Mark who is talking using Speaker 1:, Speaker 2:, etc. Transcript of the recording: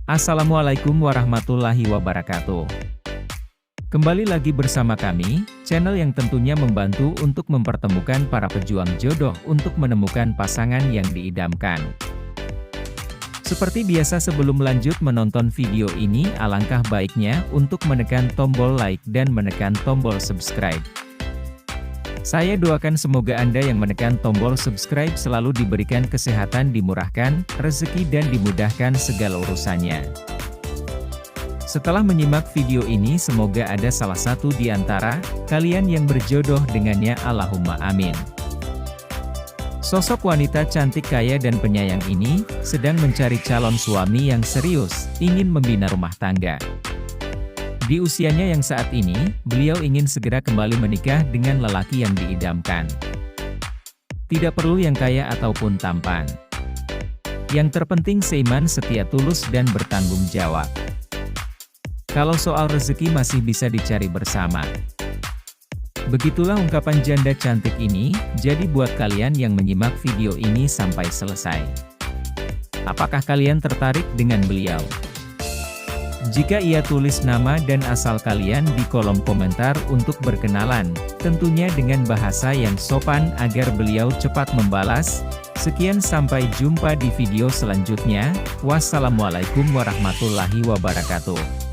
Speaker 1: Assalamualaikum warahmatullahi wabarakatuh. Kembali lagi bersama kami, channel yang tentunya membantu untuk mempertemukan para pejuang jodoh untuk menemukan pasangan yang diidamkan. Seperti biasa, sebelum lanjut menonton video ini, alangkah baiknya untuk menekan tombol like dan menekan tombol subscribe. Saya doakan semoga Anda yang menekan tombol subscribe selalu diberikan kesehatan, dimurahkan rezeki dan dimudahkan segala urusannya. Setelah menyimak video ini, semoga ada salah satu di antara kalian yang berjodoh dengannya, Allahumma amin. Sosok wanita cantik, kaya dan penyayang ini sedang mencari calon suami yang serius, ingin membina rumah tangga. Di usianya yang saat ini, beliau ingin segera kembali menikah dengan lelaki yang diidamkan. Tidak perlu yang kaya ataupun tampan. Yang terpenting seiman, setia, tulus dan bertanggung jawab. Kalau soal rezeki masih bisa dicari bersama. Begitulah ungkapan janda cantik ini, jadi buat kalian yang menyimak video ini sampai selesai. Apakah kalian tertarik dengan beliau? Jika iya, tulis nama dan asal kalian di kolom komentar untuk berkenalan, tentunya dengan bahasa yang sopan agar beliau cepat membalas. Sekian, sampai jumpa di video selanjutnya. Wassalamualaikum warahmatullahi wabarakatuh.